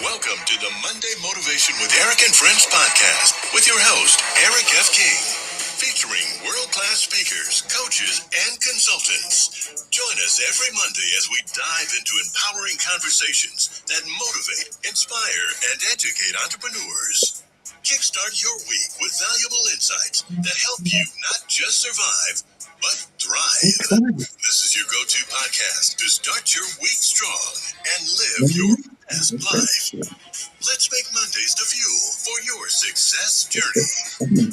Welcome to the Monday Motivation with Eric and Friends podcast with your host, Eric F. King, featuring world-class speakers, coaches, and consultants. Join us every Monday as we dive into empowering conversations that motivate, inspire, and educate entrepreneurs. Kickstart your week with valuable insights that help you not just survive, but thrive. This is your go-to podcast to start your week strong and live your best life. Let's make Mondays the fuel for your success journey.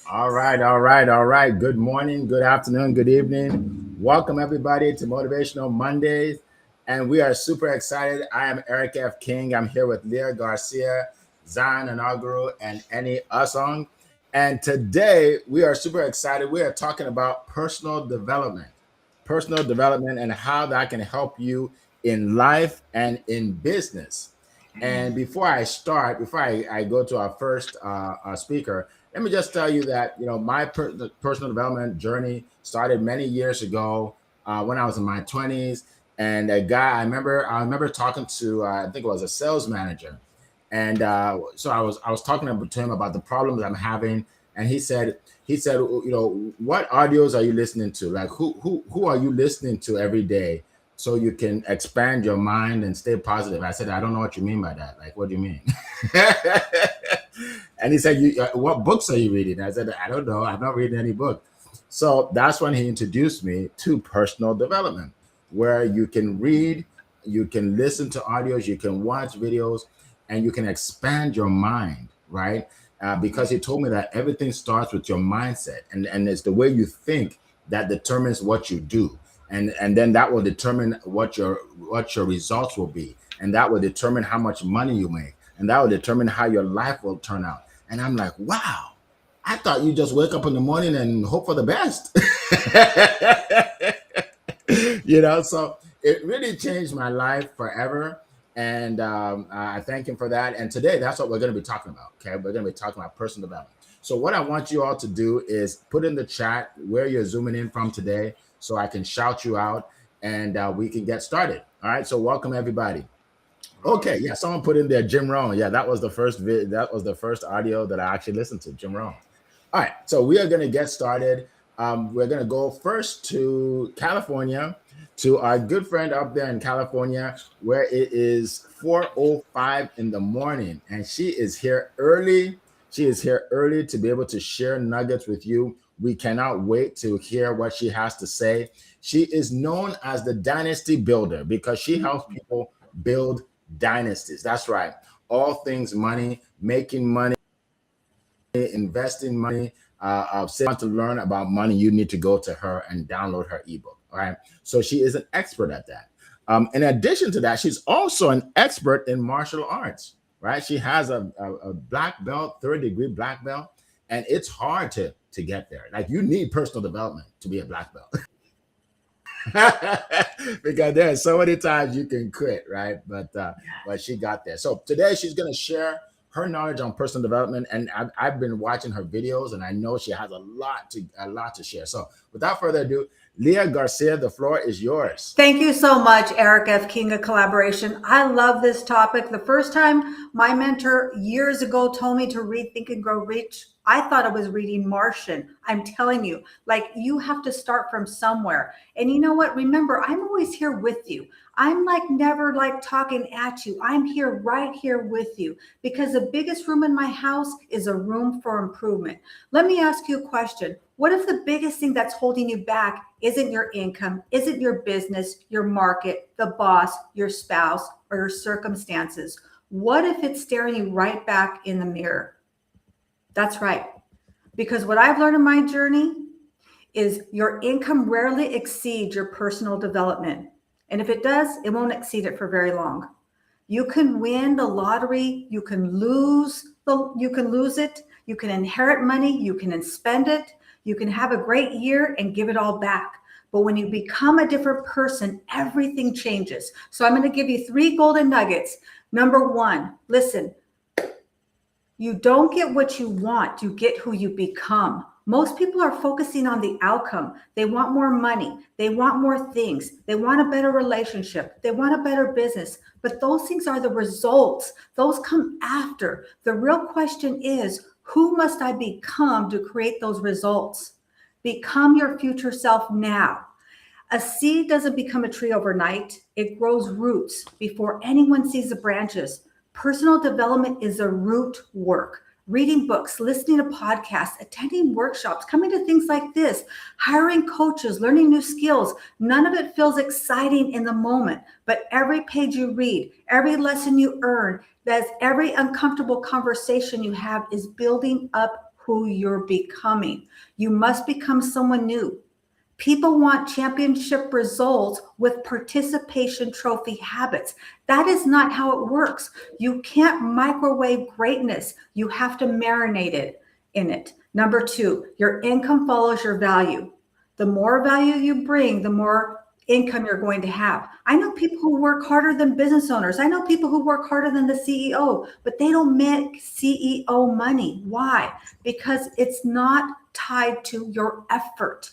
All right. Good morning, good afternoon, good evening. Welcome everybody to Motivational Mondays. And we are super excited. I am Eric F. King. I'm here with Leah Garcia, Zion Anaguru, and Eni Asong. And today we are super excited. We are talking about personal development and how that can help you in life and in business. And before I go to our first speaker, let me just tell you that my personal development journey started many years ago when I was in my 20s. And a guy I remember talking to I think it was a sales manager, and so I was talking to him about the problems I'm having, and he said, what audios are you listening to? Like who are you listening to every day so you can expand your mind and stay positive? I said, I don't know what you mean by that. Like, what do you mean? And he said, what books are you reading? I said, I don't know. I'm not reading any book. So that's when he introduced me to personal development, where you can read, you can listen to audios, you can watch videos, and you can expand your mind, right? Because he told me that everything starts with your mindset, and it's the way you think that determines what you do. And then that will determine what your results will be, and that will determine how much money you make, and that will determine how your life will turn out. And I'm like, wow, I thought you just wake up in the morning and hope for the best. So it really changed my life forever. And I thank him for that. And today, that's what we're going to be talking about. Okay, we're going to be talking about personal development. So what I want you all to do is put in the chat where you're zooming in from today, so I can shout you out and we can get started. All right. So welcome everybody. Okay. Yeah. Someone put in there Jim Rohn. Yeah, that was the first audio that I actually listened to, Jim Rohn. All right. So we are going to get started. We're going to go first to California, to our good friend up there in California, where it is 4:05 in the morning, and she is here early. She is here early to be able to share nuggets with you. We cannot wait to hear what she has to say. She is known as the Dynasty Builder because she helps people build dynasties. That's right. All things money, making money, investing money. If you want to learn about money, you need to go to her and download her ebook. All right. So she is an expert at that. In addition to that, she's also an expert in martial arts. Right. She has a black belt, third-degree black belt, and it's hard to get there. Like, you need personal development to be a black belt. Because there are so many times you can quit, right? But she got there. So today she's going to share her knowledge on personal development, and I've been watching her videos, and I know she has a lot to share. So without further ado, Leah Garcia, the floor is yours. Thank you so much, Eric F. King of Collaboration. I love this topic. The first time my mentor years ago told me to read Think and Grow Rich, I thought I was reading Martian. I'm telling you, like, you have to start from somewhere. And you know what? Remember, I'm always here with you. I'm never talking at you. I'm here right here with you, because the biggest room in my house is a room for improvement. Let me ask you a question. What if the biggest thing that's holding you back isn't your income, isn't your business, your market, the boss, your spouse, or your circumstances? What if it's staring you right back in the mirror? That's right. Because what I've learned in my journey is your income rarely exceeds your personal development. And if it does, it won't exceed it for very long. You can win the lottery, you can lose it, you can inherit money, you can spend it, you can have a great year and give it all back. But when you become a different person, everything changes. So I'm going to give you 3 golden nuggets. Number 1, listen, you don't get what you want, you get who you become. Most people are focusing on the outcome. They want more money. They want more things. They want a better relationship. They want a better business. But those things are the results. Those come after. The real question is, who must I become to create those results? Become your future self now. A seed doesn't become a tree overnight. It grows roots before anyone sees the branches. Personal development is a root work. Reading books, listening to podcasts, attending workshops, coming to things like this, hiring coaches, learning new skills. None of it feels exciting in the moment, but every page you read, every lesson you earn, that's every uncomfortable conversation you have is building up who you're becoming. You must become someone new. People want championship results with participation trophy habits. That is not how it works. You can't microwave greatness. You have to marinate it in it. Number 2, your income follows your value. The more value you bring, the more income you're going to have. I know people who work harder than business owners. I know people who work harder than the CEO, but they don't make CEO money. Why? Because it's not tied to your effort.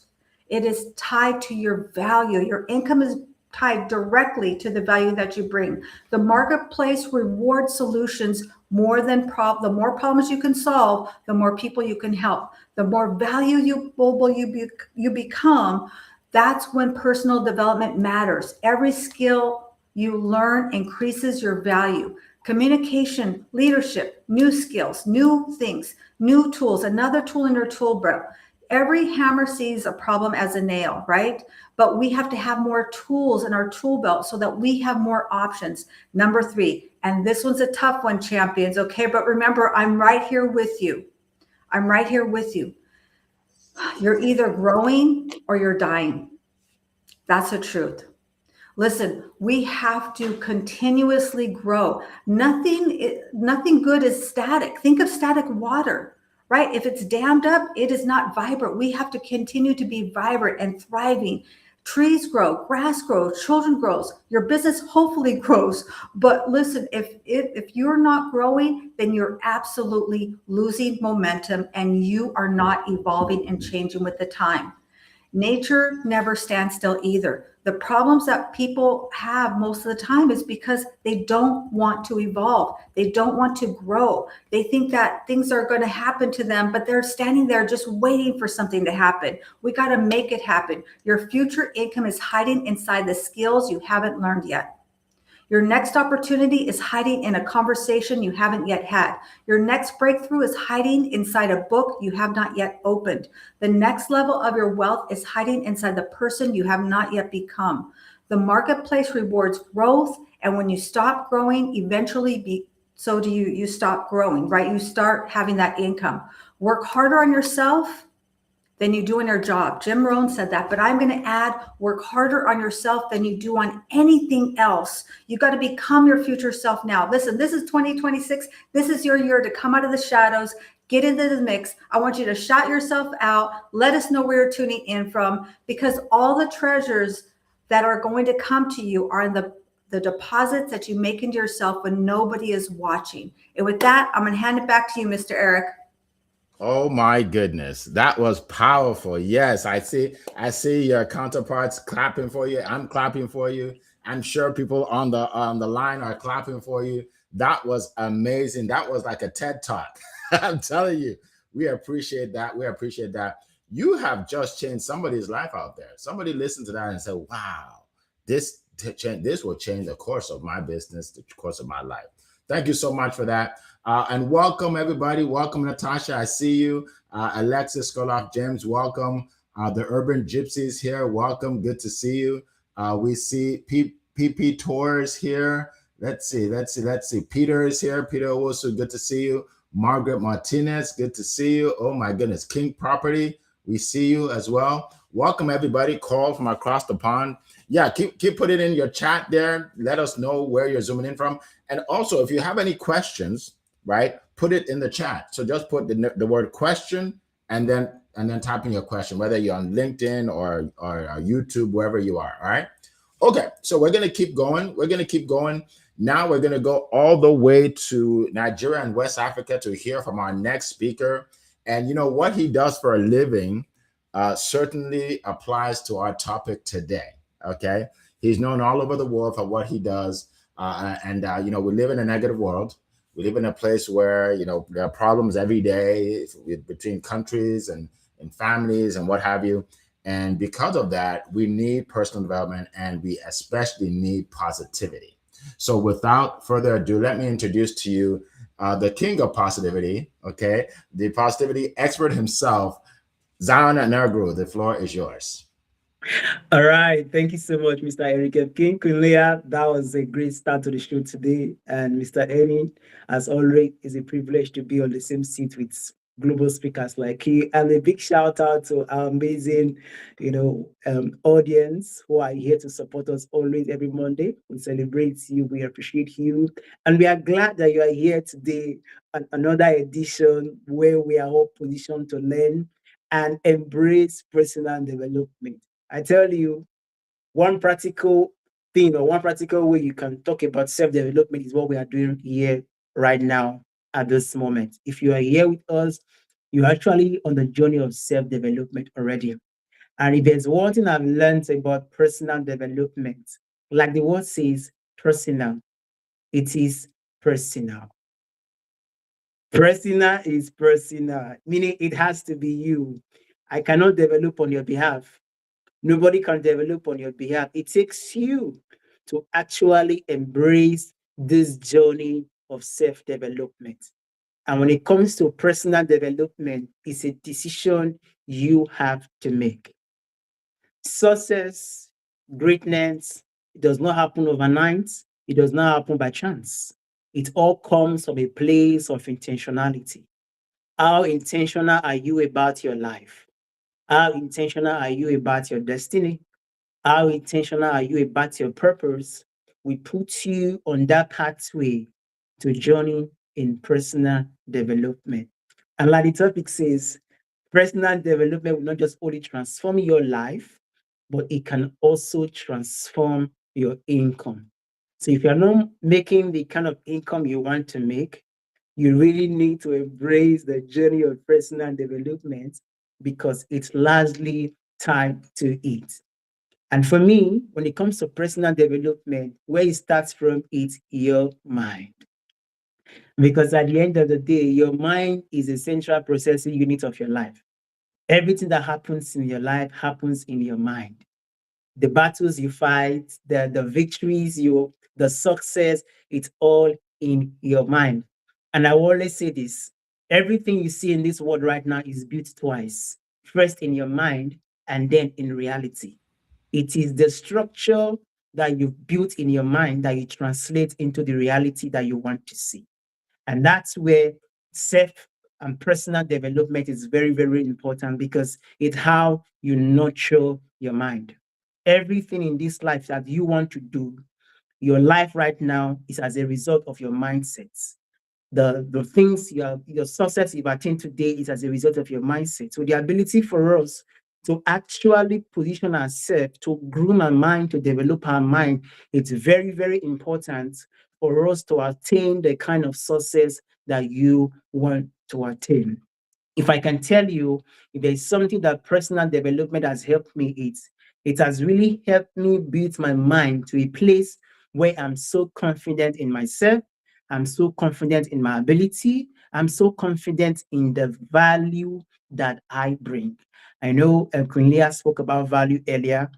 It is tied to your value. Your income is tied directly to the value that you bring. The marketplace rewards solutions more than the more problems you can solve, the more people you can help. The more valuable you become, that's when personal development matters. Every skill you learn increases your value. Communication, leadership, new skills, new things, new tools, another tool in your tool belt. Every hammer sees a problem as a nail, right? But we have to have more tools in our tool belt so that we have more options. Number 3, and this one's a tough one, champions, okay? But remember, I'm right here with you. I'm right here with you. You're either growing or you're dying. That's the truth. Listen, we have to continuously grow. Nothing good is static. Think of static water. Right? If it's dammed up, it is not vibrant. We have to continue to be vibrant and thriving. Trees grow, grass grows, children grows, your business hopefully grows. But listen, if you're not growing, then you're absolutely losing momentum and you are not evolving and changing with the time. Nature never stands still either. The problems that people have most of the time is because they don't want to evolve. They don't want to grow. They think that things are going to happen to them, but they're standing there just waiting for something to happen. We got to make it happen. Your future income is hiding inside the skills you haven't learned yet. Your next opportunity is hiding in a conversation you haven't yet had. Your next breakthrough is hiding inside a book you have not yet opened. The next level of your wealth is hiding inside the person you have not yet become. The marketplace rewards growth, and when you stop growing, eventually so do you. You stop growing, right? You start having that income. Work harder on yourself than you do in your job. Jim Rohn said that, but I'm going to add, work harder on yourself than you do on anything else. You got to become your future self now. Listen, this is 2026. This is your year to come out of the shadows, get into the mix. I want you to shout yourself out. Let us know where you're tuning in from, because all the treasures that are going to come to you are in the deposits that you make into yourself when nobody is watching. And with that, I'm going to hand it back to you, Mr. Eric. Oh my goodness, that was powerful. Yes, I see your counterparts clapping for you. I'm clapping for you. I'm sure people on the line are clapping for you. That was amazing. That was like a TED Talk. I'm telling you, we appreciate that. We appreciate that. You have just changed somebody's life out there. Somebody listened to that and said, wow, this will change the course of my business, the course of my life. Thank you so much for that. And welcome, everybody. Welcome, Natasha. I see you. Alexis Skoloff, James, welcome. The Urban Gypsies here. Welcome. Good to see you. We see PP Tours here. Let's see. Peter is here. Peter Owusu, good to see you. Margaret Martinez, good to see you. Oh, my goodness. King Property, we see you as well. Welcome, everybody. Call from across the pond. Yeah, keep putting in your chat there. Let us know where you're zooming in from. And also, if you have any questions, right, put it in the chat. So just put the word question and then type in your question, whether you're on LinkedIn or YouTube, wherever you are. All right. Okay. So we're going to keep going. Now we're going to go all the way to Nigeria and West Africa to hear from our next speaker. And what he does for a living certainly applies to our topic today. Okay. He's known all over the world for what he does. We live in a negative world. We live in a place where, there are problems every day between countries and families and what have you. And because of that, we need personal development, and we especially need positivity. So without further ado, let me introduce to you the king of positivity, okay? The positivity expert himself, Zion Nergru. The floor is yours. All right. Thank you so much, Mr. Eric F. King. Queen Leah, that was a great start to the show today. And Mr. Eni, as always, it's a privilege to be on the same seat with global speakers like you. And a big shout out to our amazing, audience who are here to support us always every Monday. We celebrate you. We appreciate you. And we are glad that you are here today on another edition where we are all positioned to learn and embrace personal development. I tell you, one practical thing or one practical way you can talk about self-development is what we are doing here right now at this moment. If you are here with us, you're actually on the journey of self-development already. And if there's one thing I've learned about personal development, like the word says, personal, it is personal. Personal is personal, meaning it has to be you. I cannot develop on your behalf. Nobody can develop on your behalf. It takes you to actually embrace this journey of self-development. And when it comes to personal development, it's a decision you have to make. Success, greatness, it does not happen overnight. It does not happen by chance. It all comes from a place of intentionality. How intentional are you about your life? How intentional are you about your destiny? How intentional are you about your purpose? We put you on that pathway to journey in personal development. And like the topic says, personal development will not just only transform your life, but it can also transform your income. So if you're not making the kind of income you want to make, you really need to embrace the journey of personal development because it's largely time to eat. And for me, when it comes to personal development, where it starts from is your mind. Because at the end of the day, your mind is a central processing unit of your life. Everything that happens in your life happens in your mind. The battles you fight, the victories, the success, it's all in your mind. And I always say this, everything you see in this world right now is built twice. First in your mind and then in reality. It is the structure that you've built in your mind that you translate into the reality that you want to see. And that's where self and personal development is very, very important because it's how you nurture your mind. Everything in this life that you want to do, your life right now is as a result of your mindsets. The things your success you've attained today is as a result of your mindset. So the ability for us to actually position ourselves, to groom our mind, to develop our mind, it's very, very important for us to attain the kind of success that you want to attain. If I can tell you, if there's something that personal development has helped me, it has really helped me build my mind to a place where I'm so confident in myself. I'm so confident in my ability. I'm so confident in the value that I bring. I know Queen Leah spoke about value earlier.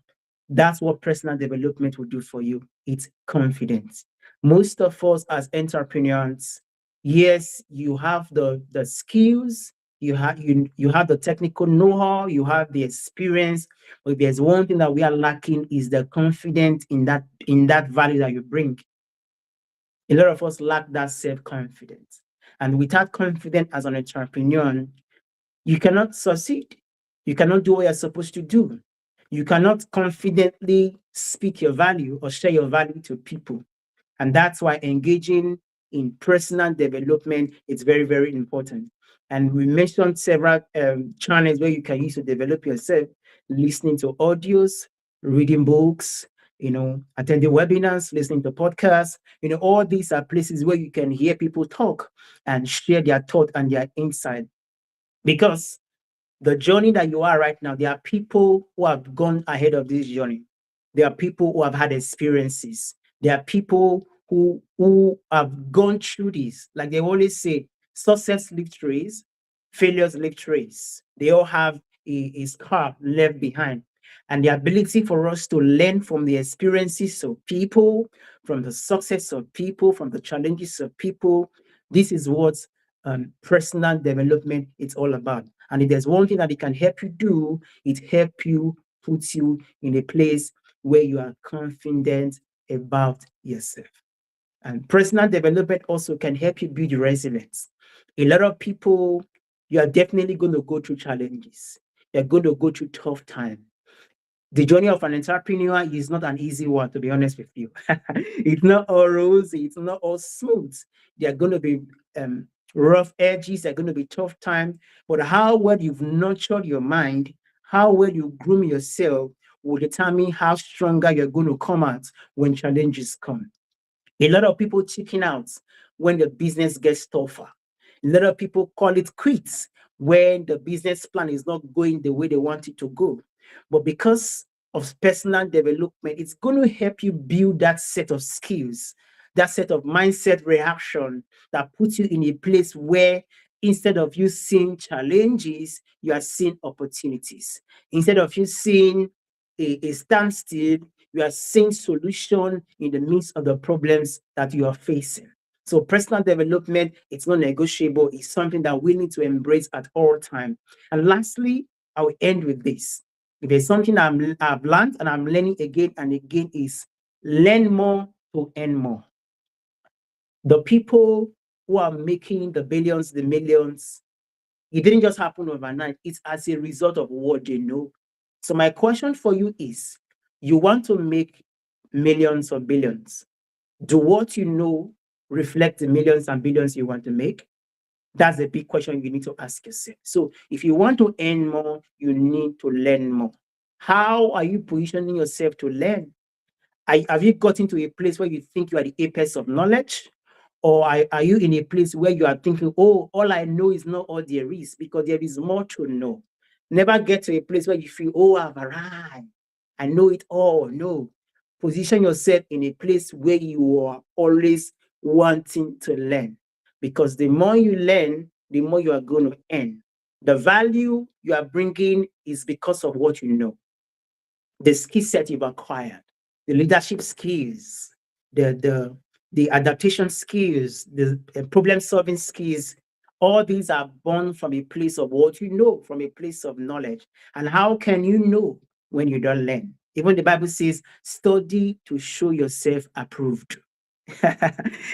That's what personal development will do for you. It's confidence. Most of us as entrepreneurs, yes, you have the skills, you have the technical know-how, you have the experience, but there's one thing that we are lacking is the confidence in that value that you bring. A lot of us lack that self-confidence. And without confidence as an entrepreneur, you cannot succeed. You cannot do what you're supposed to do. You cannot confidently speak your value or share your value to people. And that's why engaging in personal development is very, very important. And we mentioned several channels where you can use to develop yourself, listening to audios, reading books, attending webinars, listening to podcasts. All these are places where you can hear people talk and share their thought and their insight. Because the journey that you are right now, there are people who have gone ahead of this journey. There are people who have had experiences. There are people who have gone through this. Like they always say, success leaves trace, failures leave trace. They all have a scar left behind. And the ability for us to learn from the experiences of people, from the success of people, from the challenges of people, this is what personal development is all about. And if there's one thing that it can help you do, it help you put you in a place where you are confident about yourself. And personal development also can help you build resilience. A lot of people, you are definitely going to go through challenges. You're going to go through tough time. The journey of an entrepreneur is not an easy one, to be honest with you. It's not all rosy, it's not all smooth. There are going to be rough edges, there are going to be tough time. But how well you've nurtured your mind, how well you groom yourself will determine how stronger you're going to come out when challenges come. A lot of people chicken out when the business gets tougher. A lot of people call it quits when the business plan is not going the way they want it to go. But because of personal development, it's going to help you build that set of skills, that set of mindset reaction that puts you in a place where instead of you seeing challenges, you are seeing opportunities. Instead of you seeing a standstill, you are seeing solution in the midst of the problems that you are facing. So personal development, it's not negotiable. It's something that we need to embrace at all times. And lastly, I will end with this. If there's something I've learned and I'm learning again and again is learn more to earn more. The people who are making the billions, the millions, it didn't just happen overnight. It's as a result of what they know. So my question for you is, you want to make millions or billions. Do what you know reflect the millions and billions you want to make? That's a big question you need to ask yourself. So if you want to earn more, you need to learn more. How are you positioning yourself to learn? Have you gotten to a place where you think you are the apex of knowledge? Or are you in a place where you are thinking, oh, all I know is not all there is, because there is more to know. Never get to a place where you feel, oh, I've arrived. I know it all. No. Position yourself in a place where you are always wanting to learn. Because the more you learn, the more you are going to earn. The value you are bringing is because of what you know. The skill set you've acquired, the leadership skills, the adaptation skills, the problem-solving skills, all these are born from a place of what you know, from a place of knowledge. And how can you know when you don't learn? Even the Bible says, study to show yourself approved.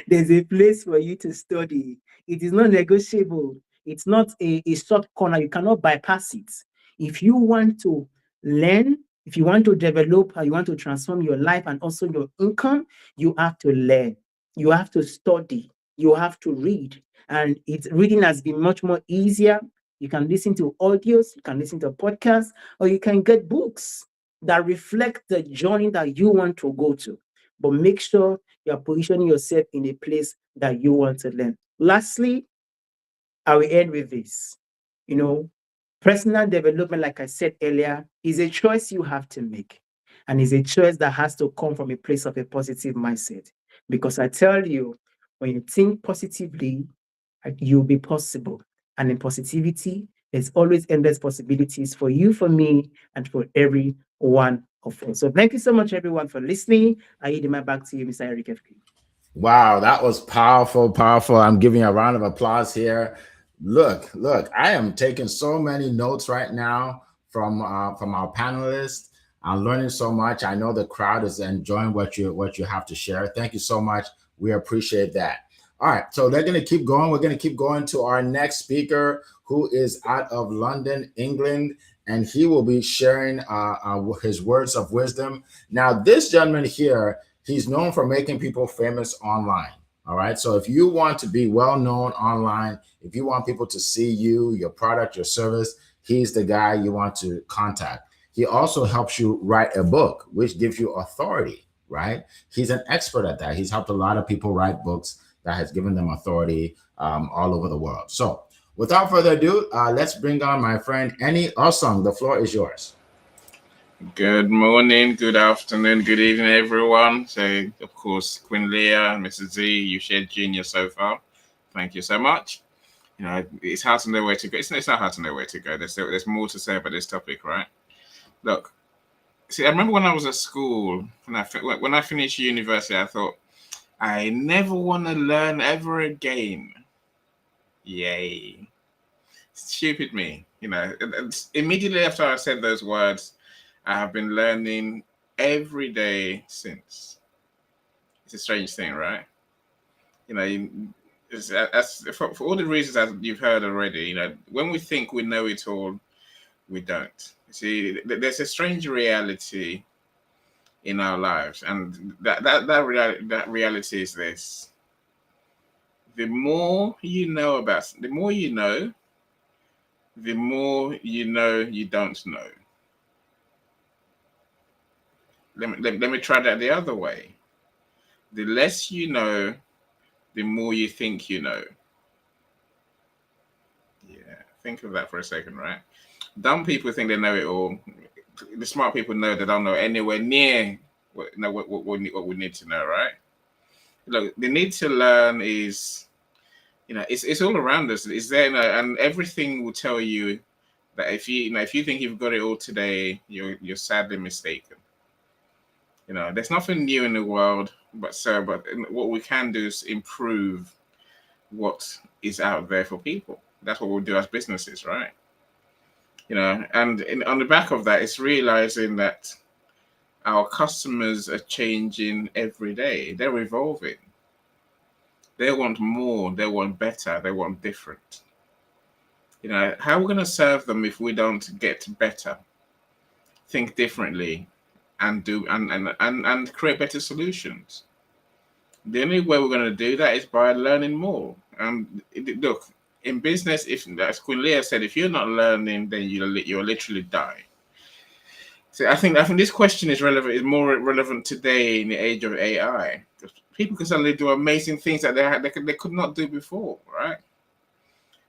There's a place for you to study. It is not negotiable. It's not a short corner. You cannot bypass it. If you want to learn, if you want to develop, or you want to transform your life and also your income, you have to learn. You have to study. You have to read. And reading has been much more easier. You can listen to audios, you can listen to podcasts, or you can get books that reflect the journey that you want to go to. But make sure you're positioning yourself in a place that you want to learn. Lastly, I will end with this. Personal development, like I said earlier, is a choice you have to make. And it's a choice that has to come from a place of a positive mindset. Because I tell you, when you think positively, you'll be possible. And in positivity, there's always endless possibilities for you, for me, and for every one of us. So thank you so much, everyone, for listening. I yield my back to you, Mr. Eric F. King. Wow, that was powerful, powerful. I'm giving you a round of applause here. Look, I am taking so many notes right now from our panelists. I'm learning so much. I know the crowd is enjoying what you have to share. Thank you so much. We appreciate that. All right, so they're going to keep going. We're going to keep going to our next speaker, who is out of London, England, and he will be sharing his words of wisdom. Now, this gentleman here, he's known for making people famous online. All right. So if you want to be well known online, if you want people to see you, your product, your service, he's the guy you want to contact. He also helps you write a book, which gives you authority, right? He's an expert at that. He's helped a lot of people write books that has given them authority all over the world. So Without further ado, let's bring on my friend Annie Osong. The floor is yours. Good morning, good afternoon, good evening, everyone. So, of course, Queen Leah, Mrs. Z, you shared Junior so far. Thank you so much. You know, it's hard to know where to go. It's not hard to know where to go. There's more to say about this topic, right? Look, see, I remember when I was at school, when I finished university, I thought, I never want to learn ever again. Yay. Stupid me. You know, immediately after I said those words, I have been learning every day since. It's a strange thing, right? You know, for all the reasons that you've heard already, you know, when we think we know it all, we don't. See, there's a strange reality in our lives, and that reality is this: the more you know, the more you know you don't know. Let me try that the other way. The less you know, the more you think you know. Yeah, think of that for a second, right? Dumb people think they know it all. The smart people know they don't know anywhere near what we need to know, right? Look, the need to learn is, you know, it's all around us. It's there, you know, and everything will tell you that if you think you've got it all today, you're sadly mistaken. You know, there's nothing new in the world, but what we can do is improve what is out there for people. That's what we'll do as businesses, right? You know, and on the back of that, it's realizing that our customers are changing every day. They're evolving. They want more. They want better. They want different. You know, how are we going to serve them if we don't get better, think differently, and do and create better solutions? The only way we're going to do that is by learning more. Look, in business, if, as Queen Leah said, if you're not learning, then you'll literally die. So I think this question is more relevant today in the age of AI. People can suddenly do amazing things that they could not do before, right?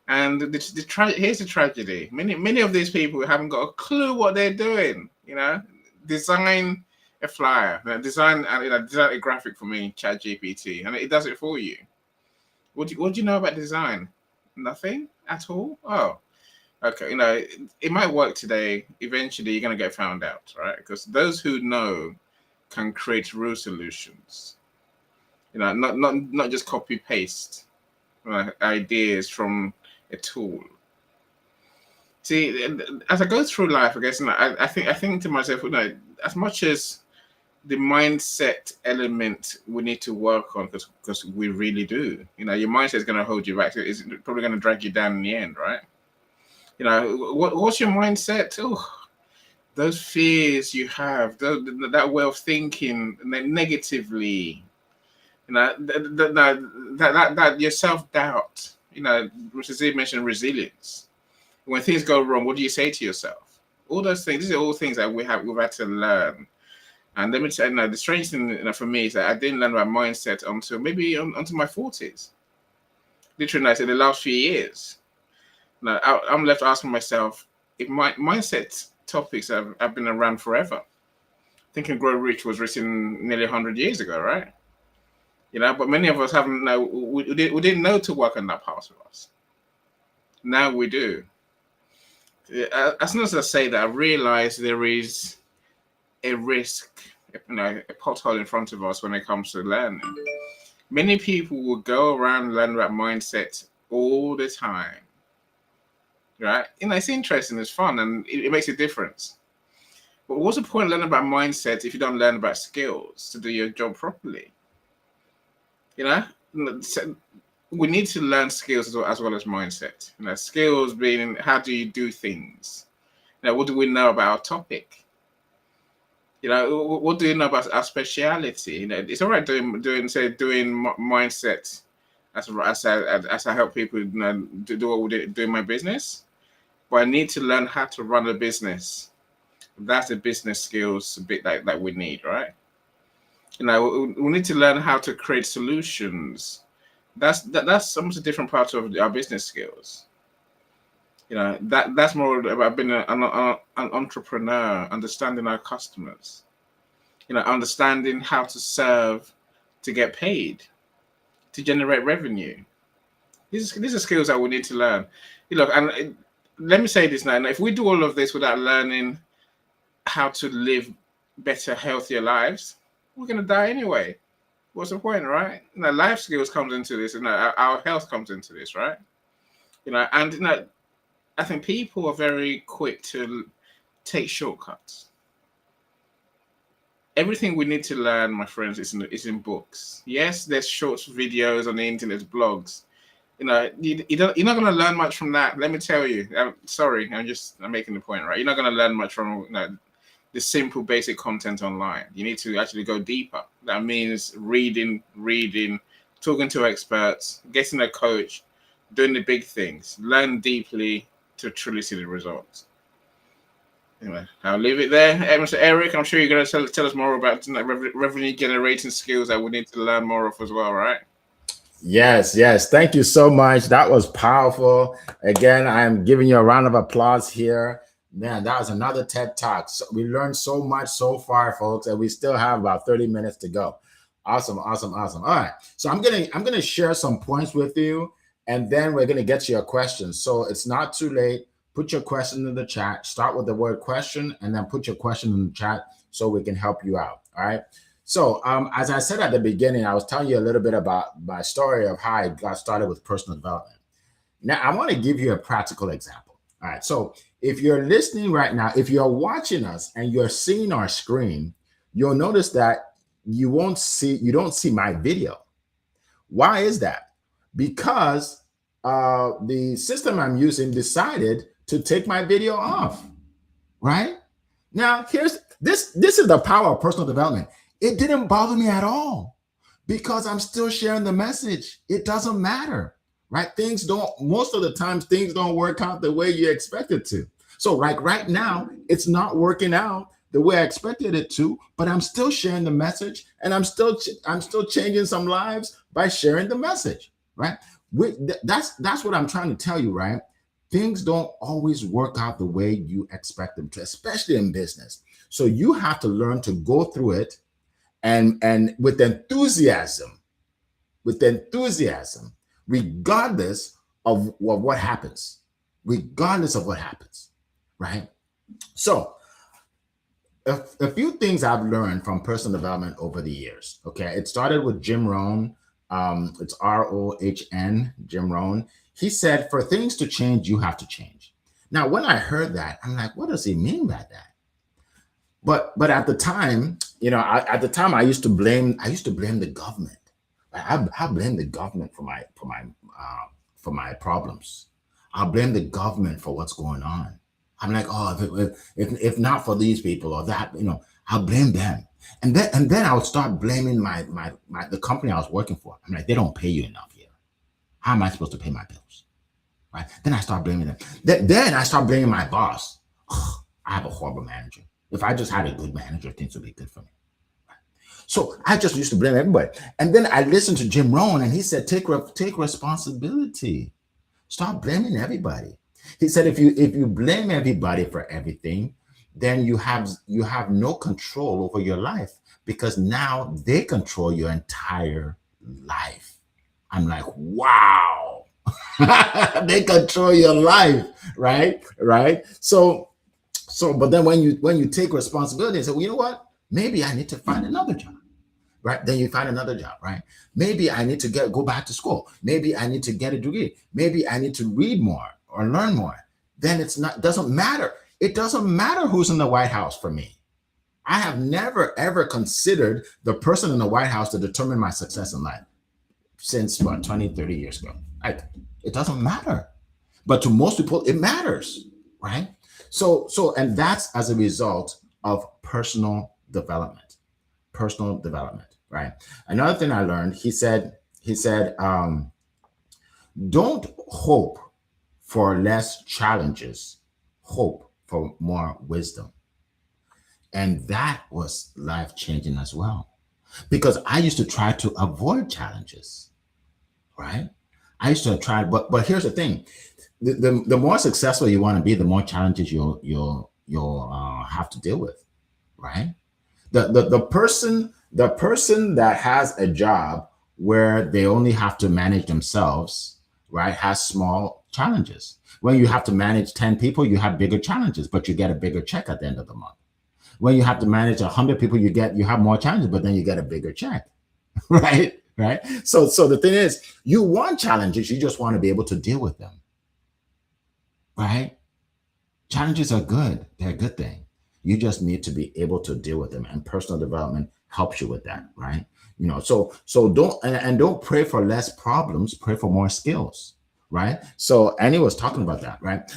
And here's the tragedy: many of these people haven't got a clue what they're doing. You know, design a flyer, design a graphic for me, ChatGPT, and it does it for you. What do you know about design? Nothing at all. Oh, okay. You know, it might work today. Eventually, you're gonna get found out, right? Because those who know can create real solutions. You know, not just copy paste ideas from a tool. See, as I go through life, I guess, you know, I think to myself, you know, as much as the mindset element we need to work on, because we really do. You know, your mindset is going to hold you back. It's probably going to drag you down in the end, right? You know, what's your mindset? Oh, those fears you have, that way of thinking negatively. You know, that your self-doubt. You know, Mr. Z mentioned resilience. When things go wrong, what do you say to yourself? All those things. These are all things that we've had to learn. And let me tell you, the strange thing for me is that I didn't learn about mindset until maybe until my 40s. Literally, in the last few years. Now, I'm left asking myself, if my mindset topics have been around forever. Think and Grow Rich was written nearly 100 years ago, right? You know, but many of us haven't. We didn't know to work on that part of us. Now we do. As soon as I say that, I realize there is a risk, you know, a pothole in front of us when it comes to learning. Many people will go around and learn about mindset all the time, right? You know, it's interesting, it's fun, and it makes a difference. But what's the point of learning about mindset if you don't learn about skills to do your job properly? You know, we need to learn skills as well as mindset. You know, skills being how do you do things? You know, what do we know about our topic? You know, what do you know about our speciality? You know, it's all right doing mindset as I help people, you know, do what we do in my business. But I need to learn how to run a business. That's the business skills bit that we need, right? You know, we need to learn how to create solutions. That's almost a different part of our business skills. You know, that's more about being an entrepreneur, understanding our customers. You know, understanding how to serve, to get paid, to generate revenue. These are skills that we need to learn. You know, and let me say this now. If we do all of this without learning how to live better, healthier lives, we're gonna die anyway. What's the point, right? You know, life skills comes into this, and our health comes into this, right? You know, and you know, I think people are very quick to take shortcuts. Everything we need to learn, my friends, is in books. Yes, there's short videos on the internet, blogs. You know, you're not going to learn much from that. Let me tell you. I'm making the point, right? You're not going to learn much from the simple, basic content online. You need to actually go deeper. That means reading, talking to experts, getting a coach, doing the big things. Learn deeply to truly see the results. Anyway, I'll leave it there. Mr. Eric, I'm sure you're going to tell us more about revenue generating skills that we need to learn more of as well, right? Yes. Thank you so much. That was powerful. Again, I'm giving you a round of applause here. Man, that was another TED Talk. So we learned so much so far, folks, and we still have about 30 minutes to go. Awesome. All right. So I'm gonna share some points with you, and then we're gonna get to your questions. So it's not too late. Put your question in the chat. Start with the word question, and then put your question in the chat so we can help you out. All right. So as I said at the beginning, I was telling you a little bit about my story of how I got started with personal development. Now, I want to give you a practical example. All right. So if you're listening right now, if you're watching us and you're seeing our screen, you'll notice that you don't see my video. Why is that? Because the system I'm using decided to take my video off. Right? Now, here's this is the power of personal development. It didn't bother me at all because I'm still sharing the message. It doesn't matter, right? Most of the times things don't work out the way you expect it to. So like right now, it's not working out the way I expected it to, but I'm still sharing the message, and I'm still changing some lives by sharing the message, right? That's what I'm trying to tell you, right? Things don't always work out the way you expect them to, especially in business. So you have to learn to go through it and with enthusiasm, regardless of what happens, right? So a few things I've learned from personal development over the years. Okay, it started with Jim Rohn. It's ROHN, Jim Rohn. He said, for things to change, you have to change. Now, when I heard that, I'm like, what does he mean by that? But at the time, I used to blame the government. I blame the government for my problems. I blame the government for what's going on. I'm like, oh, if not for these people or that, I'll blame them. And then I would start blaming the company I was working for. I'm like, they don't pay you enough here. How am I supposed to pay my bills? Right? Then I start blaming them. Then I start blaming my boss. Oh, I have a horrible manager. If I just had a good manager, things would be good for me. So I just used to blame everybody. And then I listened to Jim Rohn, and he said, take responsibility. Stop blaming everybody. He said, if you blame everybody for everything, then you have no control over your life, because now they control your entire life. I'm like, wow. They control your life, right? So, but then when you take responsibility and say, well, you know what? Maybe I need to find another job, right? Then you find another job, right? Maybe I need to go back to school. Maybe I need to get a degree. Maybe I need to read more or learn more. Then doesn't matter. It doesn't matter who's in the White House for me. I have never, ever considered the person in the White House to determine my success in life since 20, 30 years ago. It doesn't matter. But to most people, it matters, right? So, and that's as a result of personal development, right? Another thing I learned, he said, don't hope for less challenges, hope for more wisdom. And that was life-changing as well, because I used to try to avoid challenges, right? I used to try, but here's the thing: the more successful you want to be, the more challenges you'll have to deal with, right? The person that has a job where they only have to manage themselves, right, has small challenges. When you have to manage 10 people, you have bigger challenges, but you get a bigger check at the end of the month. When you have to manage 100 people, you have more challenges, but then you get a bigger check. Right? Right. So the thing is, you want challenges, you just want to be able to deal with them. Right? Challenges are good. They're a good thing. You just need to be able to deal with them, and personal development helps you with that, right? So don't pray for less problems, pray for more skills, right? So Annie was talking about that, right?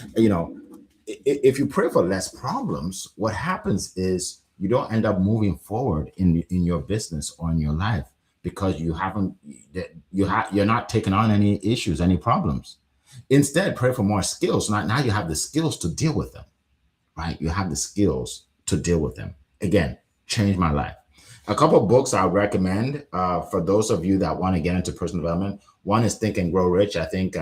If you pray for less problems, what happens is you don't end up moving forward in your business or in your life because you're not taking on any issues, any problems. Instead, pray for more skills. Now you have the skills to deal with them, right? You have the skills to deal with them. Again, changed my life. A couple of books I recommend for those of you that want to get into personal development. One is Think and Grow Rich. I think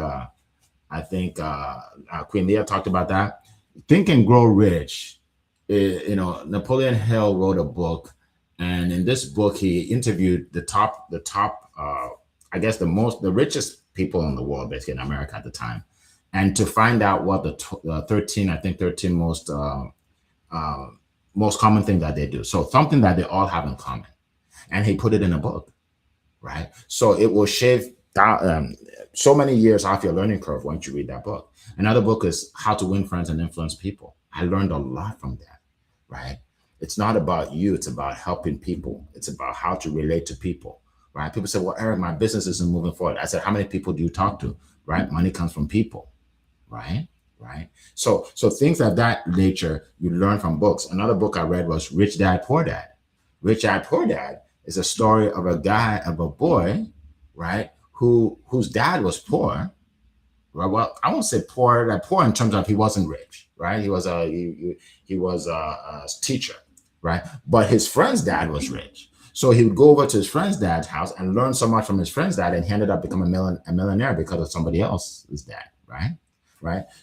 Queen Leah talked about that. Think and Grow Rich. Napoleon Hill wrote a book, and in this book he interviewed the top I guess the richest people in the world, basically in America at the time, and to find out what the 13 most common thing that they do. So something that they all have in common, and he put it in a book, right? So it will shave down so many years off your learning curve once you read that book. Another book is How to Win Friends and Influence People. I learned a lot from that, right? It's not about you, it's about helping people. It's about how to relate to people, right? People say, well, Eric, my business isn't moving forward. I said, how many people do you talk to, right? Money comes from people, right? So things of that nature you learn from books. Another book I read was Rich Dad, Poor Dad. Rich Dad, Poor Dad is a story of a boy, right, whose dad was poor. Well, I won't say poor in terms of he wasn't rich, right? He was a teacher, right? But his friend's dad was rich. So he would go over to his friend's dad's house and learn so much from his friend's dad, and he ended up becoming a millionaire because of somebody else's dad, right?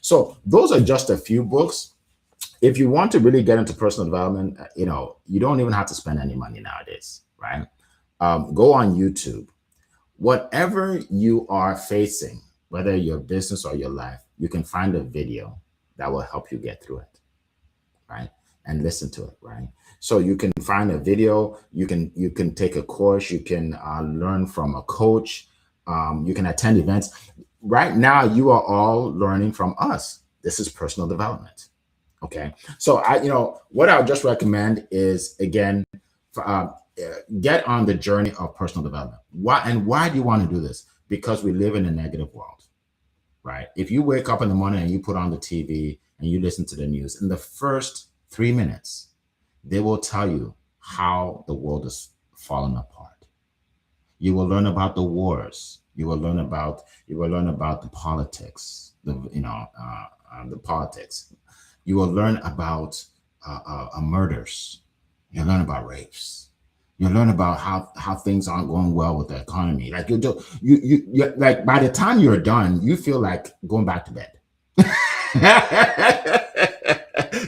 So those are just a few books. If you want to really get into personal development, you don't even have to spend any money nowadays, right? Go on YouTube. Whatever you are facing, whether your business or your life, you can find a video that will help you get through it, right? And listen to it, right? So you can find a video, you can take a course, you can learn from a coach, you can attend events. Right now, you are all learning from us. This is personal development, okay? So what I would just recommend is, again, get on the journey of personal development. Why do you want to do this? Because we live in a negative world, right? If you wake up in the morning and you put on the TV and you listen to the news, in the first 3 minutes, they will tell you how the world is falling apart. You will learn about the wars. You will learn about the politics. The politics. You will learn about murders. You'll learn about rapes. You'll learn about how things aren't going well with the economy. Like you like by the time you're done, you feel like going back to bed.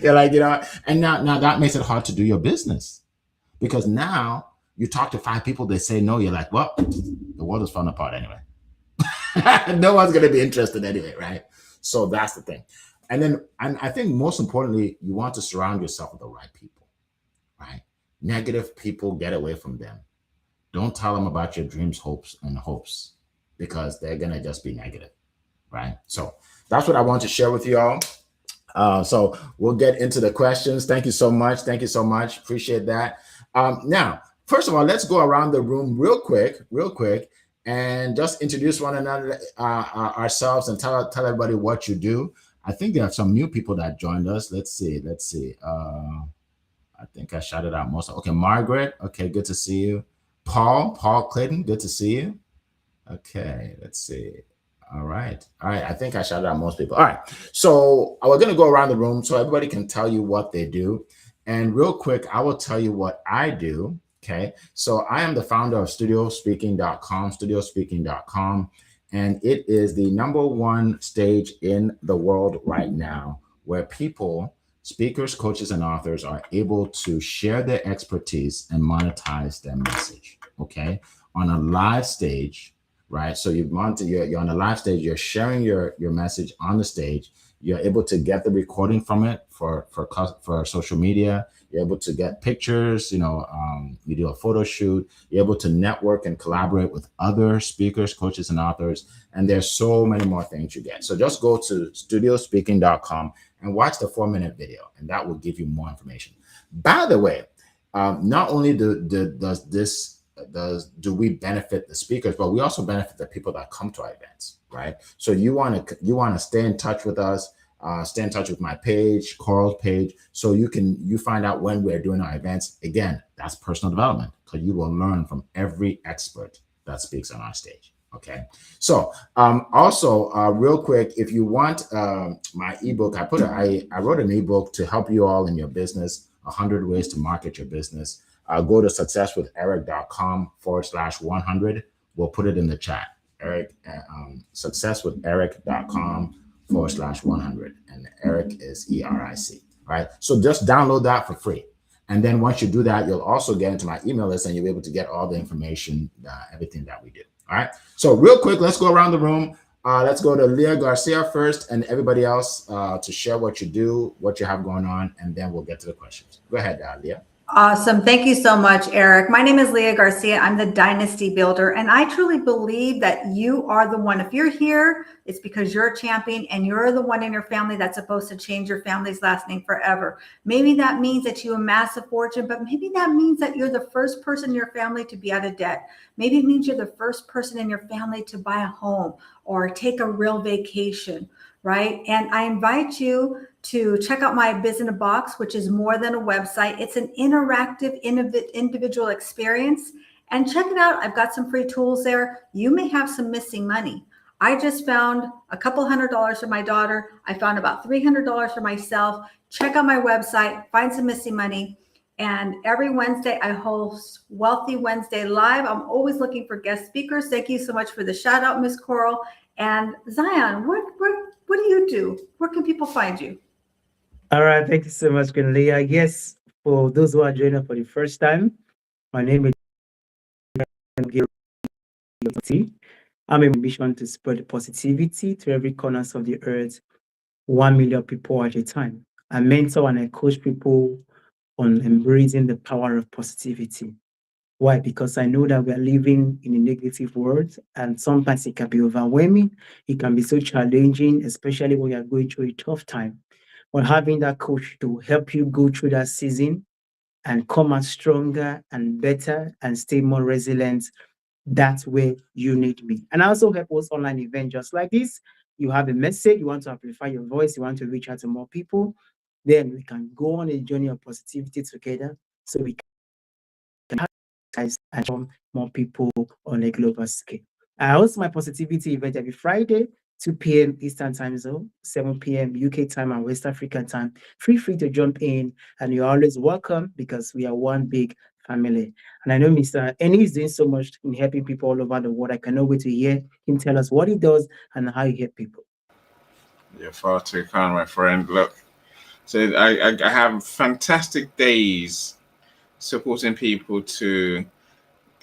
You're like, and now that makes it hard to do your business, because now you talk to 5 people, they say no, you're like, well, the world is falling apart anyway. No one's going to be interested anyway, right? So that's the thing. And I think most importantly, you want to surround yourself with the right people, right? Negative people, get away from them. Don't tell them about your dreams, hopes, because they're going to just be negative, right? So that's what I want to share with you all. So we'll get into the questions. Thank you so much. Appreciate that. Now, first of all, let's go around the room real quick, and just introduce one another, ourselves, and tell everybody what you do. I think there are some new people that joined us. Let's see. I think I shouted out most. Okay, Margaret. Okay, good to see you. Paul Clayton, good to see you. Okay, let's see. All right. I think I shouted out most people. All right. So we're going to go around the room so everybody can tell you what they do. And real quick, I will tell you what I do. Okay. So I am the founder of StudioSpeaking.com. And it is the #1 stage in the world right now where people, speakers, coaches, and authors are able to share their expertise and monetize their message. Okay. On a live stage, right? So you're on a live stage, you're sharing your message on the stage. You're able to get the recording from it for social media. You're able to get pictures, you do a photo shoot. You're able to network and collaborate with other speakers, coaches, and authors. And there's so many more things you get. So just go to studiospeaking.com and watch the 4-minute video, and that will give you more information. By the way, not only do we benefit the speakers, but we also benefit the people that come to our events, right? So you want to stay in touch with us. Stay in touch with my page, Coral's page, so you find out when we're doing our events. Again, that's personal development, because you will learn from every expert that speaks on our stage. Okay. So also real quick, if you want my ebook, I wrote an ebook to help you all in your business, 100 ways to market your business. Go to successwitheric.com/100. We'll put it in the chat. Eric, successwitheric.com/100, and Eric is ERIC, right? So just download that for free. And then once you do that, you'll also get into my email list, and you'll be able to get all the information, everything that we do. All right. So real quick, let's go around the room. Let's go to Leah Garcia first, and everybody else to share what you do, what you have going on, and then we'll get to the questions. Go ahead, Leah. Awesome. Thank you so much, Eric. My name is Leah Garcia. I'm the Dynasty Builder, and I truly believe that you are the one. If you're here, it's because you're a champion, and you're the one in your family that's supposed to change your family's last name forever. Maybe that means that you amass a fortune, but maybe that means that you're the first person in your family to be out of debt. Maybe it means you're the first person in your family to buy a home or take a real vacation, right? And I invite you to check out my Biz in a Box, which is more than a website. It's an interactive, individual experience. And check it out. I've got some free tools there. You may have some missing money. I just found a couple $100 for my daughter. I found about $300 for myself. Check out my website, find some missing money. And every Wednesday, I host Wealthy Wednesday Live. I'm always looking for guest speakers. Thank you so much for the shout out, Miss Coral. And Zion, what do you do? Where can people find you? All right, thank you so much, Leah. Yes, for those who are joining us for the first time, my name is Gil. I'm a mission to spread positivity to every corner of the earth, 1 million people at a time. I mentor and I coach people on embracing the power of positivity. Why? Because I know that we are living in a negative world, and sometimes it can be overwhelming. It can be so challenging, especially when you are going through a tough time. But having that coach to help you go through that season and come out stronger and better and stay more resilient, that's where you need me. And I also help host online events just like this. You have a message, you want to amplify your voice, you want to reach out to more people, then we can go on a journey of positivity together so we can and more people on a global scale. I host my positivity event every Friday, 2 p.m. Eastern Time Zone, 7 p.m. UK time and West African time. Feel free to jump in, and you're always welcome because we are one big family. And I know Mr. Eni is doing so much in helping people all over the world. I cannot wait to hear him tell us what he does and how he helps people. You're far too kind, my friend. Look, so I have fantastic days supporting people to,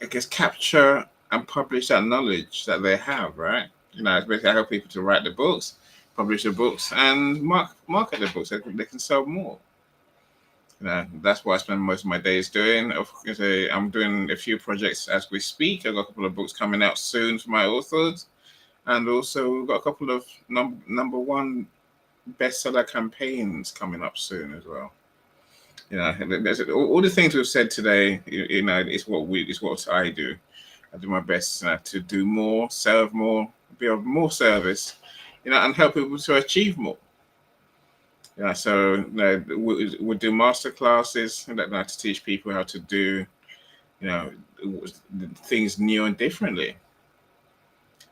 I guess, capture and publish that knowledge that they have, right? Basically I help people to write the books, publish the books, and market the books so they can sell more. That's what I spend most of my days doing. I'm doing a few projects as we speak. I've got a couple of books coming out soon for my authors, and also we've got a couple of number one bestseller campaigns coming up soon as well. All the things we've said today, is what I do. I do my best to do more, serve more, be of more service, and help people to achieve more. So we do master classes to teach people how to do, things new and differently.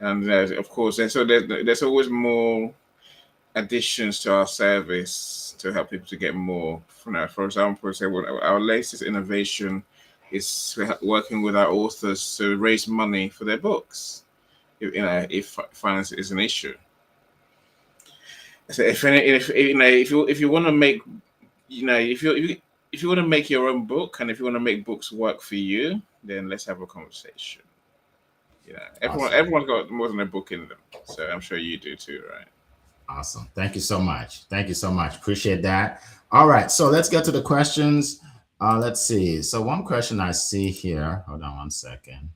And of course, there's always more additions to our service to help people to get more. For example, our latest innovation is working with our authors to raise money for their books. if finance is an issue. So if you want to make, if you want to make your own book, and if you want to make books work for you, then let's have a conversation. Awesome. Everyone's got more than a book in them, so I'm sure you do too, right? Awesome. Thank you so much. Thank you so much. Appreciate that. All right. So let's get to the questions. Let's see. So one question I see here. Hold on one second.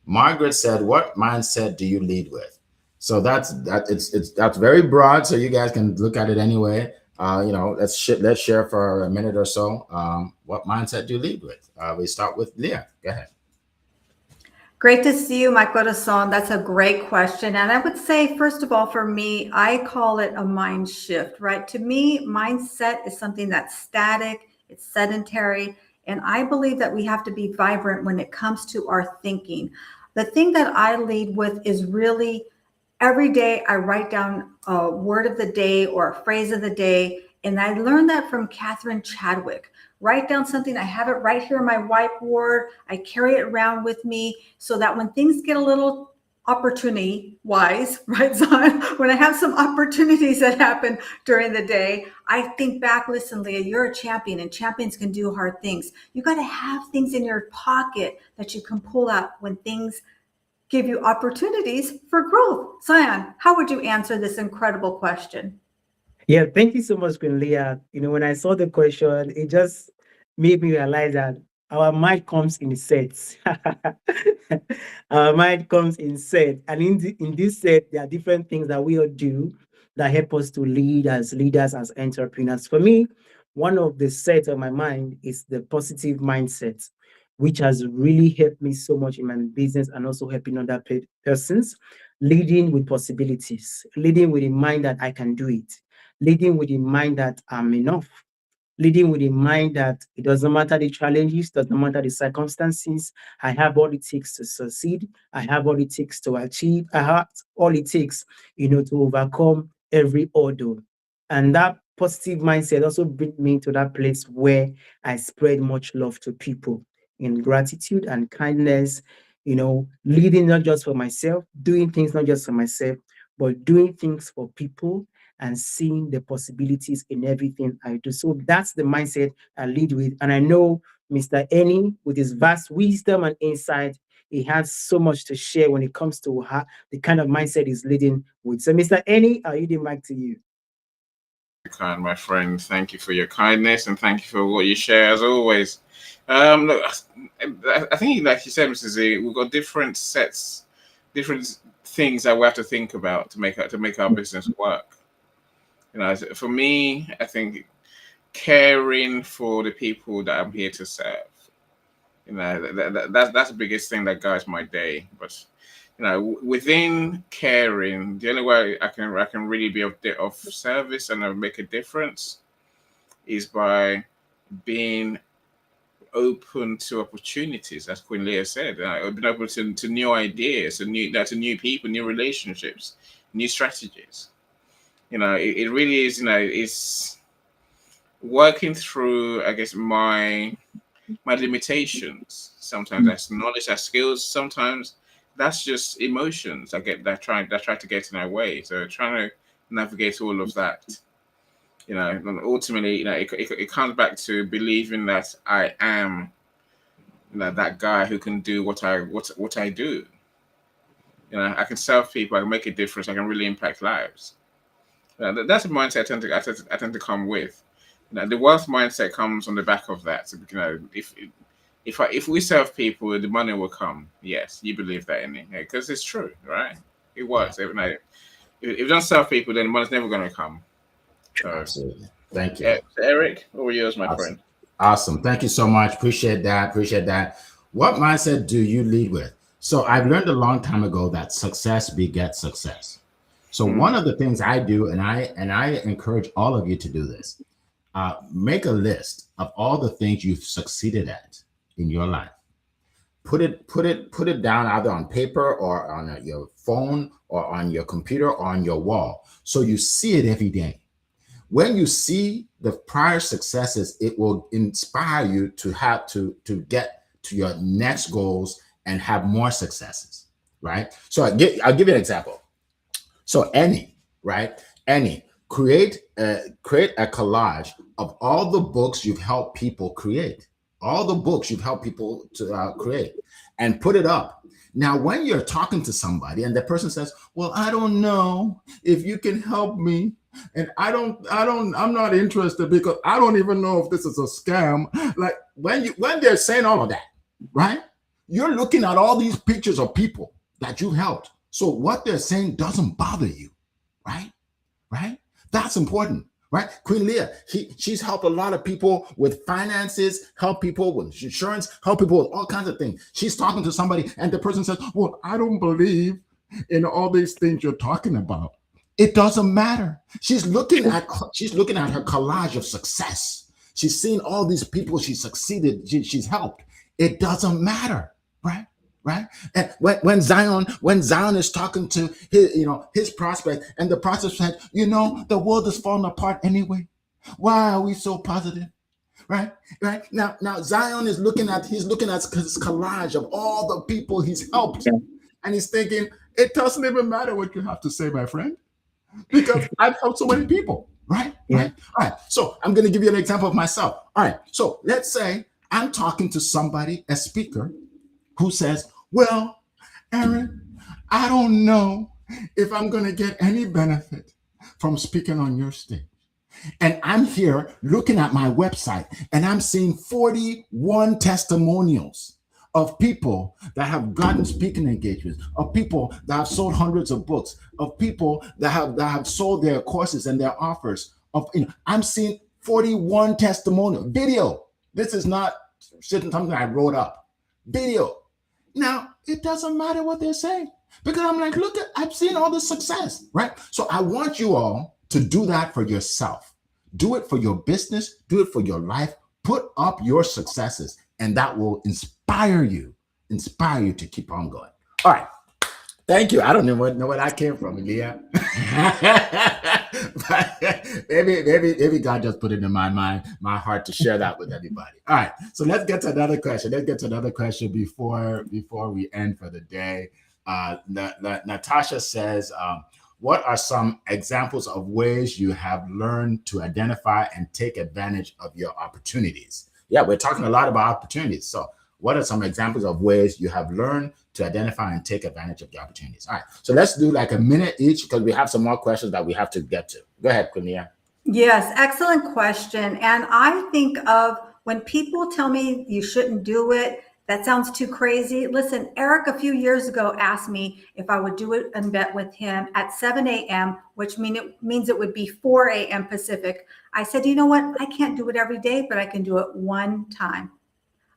Margaret said, "What mindset do you lead with?" So that's very broad. So you guys can look at it anyway. Let's share for a minute or so. What mindset do you lead with? We start with Leah. Go ahead. Great to see you, my corazón. That's a great question. And I would say, first of all, for me, I call it a mind shift, right? To me, mindset is something that's static, it's sedentary. And I believe that we have to be vibrant when it comes to our thinking. The thing that I lead with is really every day I write down a word of the day or a phrase of the day. And I learned that from Catherine Chadwick. Write down something. I have it right here on my whiteboard. I carry it around with me so that when things get a little opportunity wise, right, Zion? When I have some opportunities that happen during the day, I think back, listen, Leah, you're a champion and champions can do hard things. You got to have things in your pocket that you can pull out when things give you opportunities for growth. Zion, how would you answer this incredible question? Yeah, thank you so much, Queen Leah. When I saw the question, it just made me realize that our mind comes in sets. Our mind comes in sets. And in this set, there are different things that we all do that help us to lead as leaders, as entrepreneurs. For me, one of the sets of my mind is the positive mindset, which has really helped me so much in my business and also helping other persons. Leading with possibilities, leading with the mind that I can do it, leading with the mind that I'm enough, leading with the mind that it doesn't matter the challenges, doesn't matter the circumstances. I have all it takes to succeed. I have all it takes to achieve. I have all it takes, to overcome every ordeal. And that positive mindset also brings me to that place where I spread much love to people in gratitude and kindness, leading not just for myself, doing things not just for myself, but doing things for people and seeing the possibilities in everything I do. So that's the mindset I lead with. And I know Mr. Eni, with his vast wisdom and insight, he has so much to share when it comes to the kind of mindset he's leading with. So Mr. Eni, I'll yield the mic to you. Kind, my friend. Thank you for your kindness and thank you for what you share as always. Look, I think, like you said, Mr. Z, we've got different sets, different things that we have to think about to make our business work. For me, I think caring for the people that I'm here to serve. That's the biggest thing that guides my day. But within caring, the only way I can really be of service and make a difference is by being open to opportunities, as Queen Leah said. I've been open to new ideas, to new people, new relationships, new strategies. It really is. It's working through, I guess, my limitations. Sometimes that's knowledge, that's skills. Sometimes that's just emotions that try to get in our way. So trying to navigate all of that. And ultimately, it comes back to believing that I am, that guy who can do what I do. I can serve people, I can make a difference, I can really impact lives. That's a mindset I tend to come with. The wealth mindset comes on the back of that. So, if we serve people, the money will come. Yes, you believe that in it, because it's true, right? It works. If you don't serve people, then the money's never going to come. So, absolutely. Thank you, Eric. What were yours, my friend? Awesome. Thank you so much. Appreciate that. What mindset do you lead with? So I've learned a long time ago that success begets success. So one of the things I do, and I encourage all of you to do this, make a list of all the things you've succeeded at in your life. Put it down either on paper or on your phone or on your computer or on your wall, so you see it every day. When you see the prior successes, it will inspire you to have to get to your next goals and have more successes. right? So I'll give you an example. So right? Create a collage of all the books you've helped people create, all the books you've helped people to create, and put it up. Now, when you're talking to somebody and the person says, "Well, I don't know if you can help me, and I'm not interested because I don't even know if this is a scam." Like when they're saying all of that, right? You're looking at all these pictures of people that you helped. So what they're saying doesn't bother you, right? Right? That's important, right? Queen Leah, she's helped a lot of people with finances, help people with insurance, help people with all kinds of things. She's talking to somebody and the person says, "Well, I don't believe in all these things you're talking about." It doesn't matter. She's looking at her collage of success. She's seen all these people she succeeded, she's helped. It doesn't matter, right? Right? And when Zion is talking to his prospect, and the prospect said, "The world is falling apart anyway. Why are we so positive?" Right? Right? Now Zion is looking at his collage of all the people he's helped, and he's thinking, it doesn't even matter what you have to say, my friend, because I've helped so many people. Right? Yeah. Right? All right. So I'm going to give you an example of myself. All right. So let's say I'm talking to somebody, a speaker, who says, "Well, Aaron, I don't know if I'm going to get any benefit from speaking on your stage." And I'm here looking at my website and I'm seeing 41 testimonials of people that have gotten speaking engagements, of people that have sold hundreds of books, of people that have sold their courses and their offers. I'm seeing 41 testimonial video. This is not something I wrote up. Video. Now, it doesn't matter what they're saying because I'm like, look, I've seen all the success, right? So I want you all to do that for yourself. Do it for your business. Do it for your life. Put up your successes, and that will inspire you to keep on going. All right. Thank you. I don't even know where that came from, Leah. maybe God just put it in my mind, my heart, to share that with everybody. All right. So let's get to another question. Before we end for the day. Natasha says, what are some examples of ways you have learned to identify and take advantage of your opportunities? Yeah, we're talking a lot about opportunities. So what are some examples of ways you have learned to identify and take advantage of the opportunities? All right. So let's do like a minute each because we have some more questions that we have to get to. Go ahead, Quinnia. Yes, excellent question. And I think of when people tell me you shouldn't do it, that sounds too crazy. Listen, Eric a few years ago asked me if I would do it and bet with him at 7 a.m., which means it would be 4 a.m. Pacific. I said, you know what? I can't do it every day, but I can do it one time.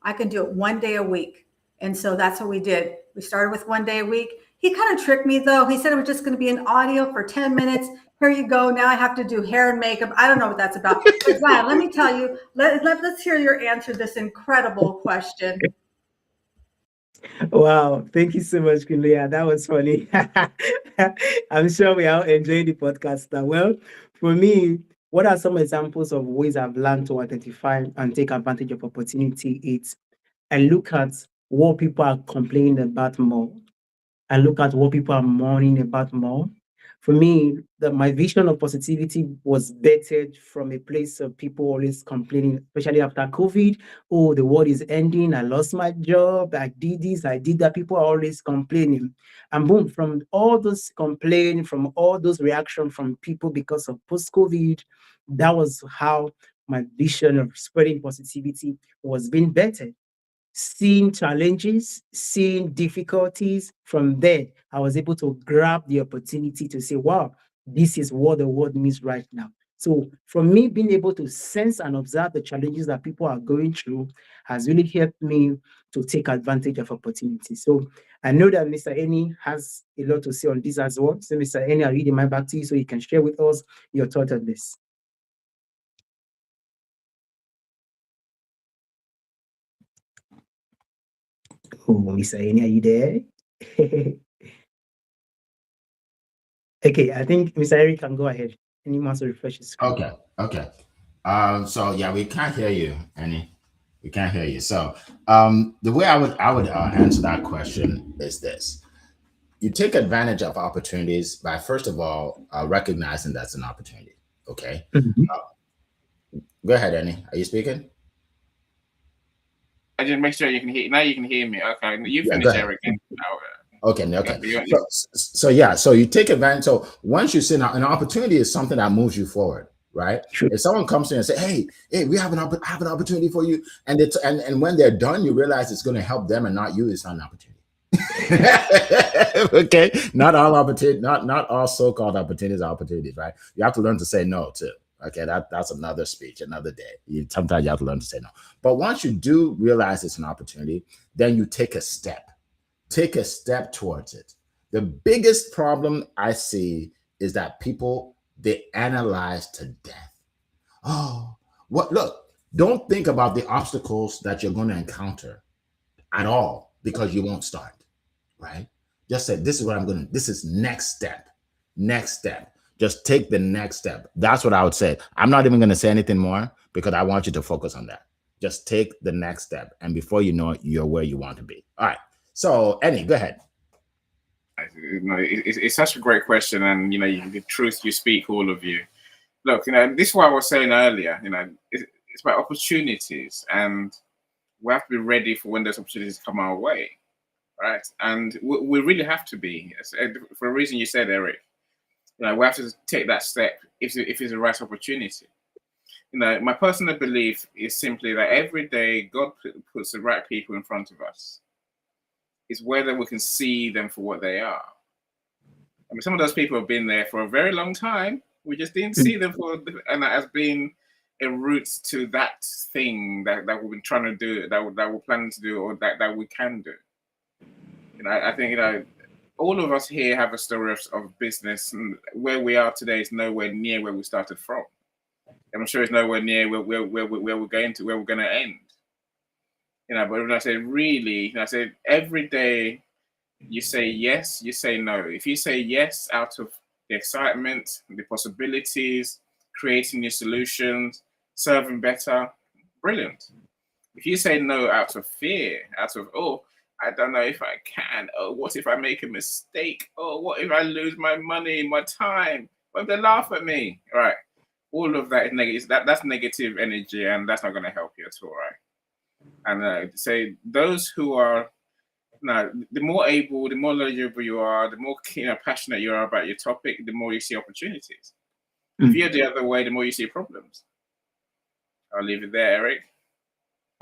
I can do it one day a week. And so that's what we did. We started with one day a week. He kind of tricked me though. He said it was just going to be an audio for 10 minutes. Here you go. Now I have to do hair and makeup. I don't know what that's about. But Zion, let me tell you, let's hear your answer to this incredible question. Wow, thank you so much, Kulia. That was funny. I'm sure we are enjoying the podcast now. Well, for me, what are some examples of ways I've learned to identify and take advantage of opportunity? It's I look at what people are complaining about more. I look at what people are mourning about more. For me, my vision of positivity was bettered from a place of people always complaining, especially after COVID. Oh, the world is ending. I lost my job. I did this. I did that. People are always complaining. And boom, from all those complaining, from all those reactions from people because of post-COVID, that was how my vision of spreading positivity was being bettered. Seeing challenges, seeing difficulties, from there, I was able to grab the opportunity to say, wow, this is what the world needs right now. So from me being able to sense and observe the challenges that people are going through has really helped me to take advantage of opportunities. So I know that Mr. Eni has a lot to say on this as well. So Mr. Eni, I'll read the mic back to you so you can share with us your thought on this. Oh, Mr. Eni, are you there? Okay, I think Mr. Eric can go ahead. Any more to refresh his screen? Okay. So yeah, we can't hear you, Annie. We can't hear you. So the way I would answer that question is this: you take advantage of opportunities by, first of all, recognizing that's an opportunity. Okay. Mhm. Go ahead, Annie. Are you speaking? I just make sure you can hear. Now you can hear me. Okay, you Yeah, go finish, ahead. Eric. Okay, Yeah, okay. you- So you take advantage. So once you see now, an opportunity is something that moves you forward, right? True. If someone comes to you and say, "Hey, we have have an opportunity for you," and and when they're done, you realize it's going to help them and not you. It's not an opportunity. Okay, not all opportunity, not all so-called opportunities are opportunities, right? You have to learn to say no too. Okay, that's another speech, another day. Sometimes you have to learn to say no. But once you do realize it's an opportunity, then you take a step. Take a step towards it. The biggest problem I see is that people, they analyze to death. Oh, what? Look, don't think about the obstacles that you're going to encounter at all, because you won't start, right? Just say, this is what I'm going to, this is next step. Next step. Just take the next step. That's what I would say. I'm not even going to say anything more because I want you to focus on that. Just take the next step. And before you know it, you're where you want to be. All right. So, Annie, go ahead. It's such a great question, and the truth you speak, all of you. Look, this is what I was saying earlier. It's about opportunities, and we have to be ready for when those opportunities come our way, right? And we really have to be, for a reason you said, Eric. We have to take that step if it's the right opportunity. My personal belief is simply that every day God puts the right people in front of us. It's whether we can see them for what they are. I mean, some of those people have been there for a very long time. We just didn't see them and that has been a route to that thing that we've been trying to do, that we're planning to do, or that we can do. I think all of us here have a story of business, and where we are today is nowhere near where we started from. I'm sure it's nowhere near where we're going to, where we're going to end. But when I say really, I say every day you say yes, you say no. If you say yes out of the excitement, the possibilities, creating new solutions, serving better, brilliant. If you say no out of fear, out of, oh, I don't know if I can, oh, what if I make a mistake? Oh, what if I lose my money, my time? What if they laugh at me? Right. All of that is negative. That's negative energy, and that's not going to help you at all, right? And say those who are the more able, the more knowledgeable you are, the more passionate you are about your topic, the more you see opportunities. If you're the other way, the more you see problems. I'll leave it there, Eric.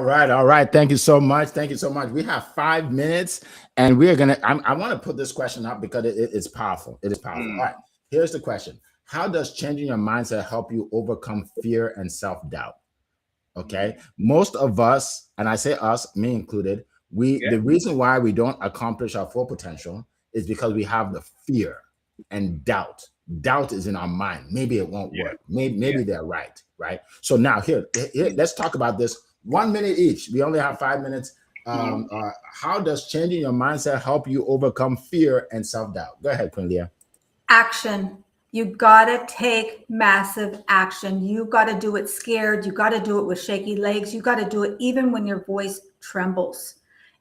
All right. Thank you so much. We have 5 minutes, and we're gonna. I want to put this question up because it's powerful. It is powerful. All right. Here's the question: how does changing your mindset help you overcome fear and self-doubt? Okay. Most of us, and I say us, me included, the reason why we don't accomplish our full potential is because we have the fear and doubt. Doubt is in our mind. Maybe it won't work. Maybe they're right. So now here, let's talk about this. 1 minute each. We only have 5 minutes. How does changing your mindset help you overcome fear and self-doubt? Go ahead, Queen Leah. Action. You gotta take massive action. You gotta do it scared. You gotta do it with shaky legs. You gotta do it even when your voice trembles.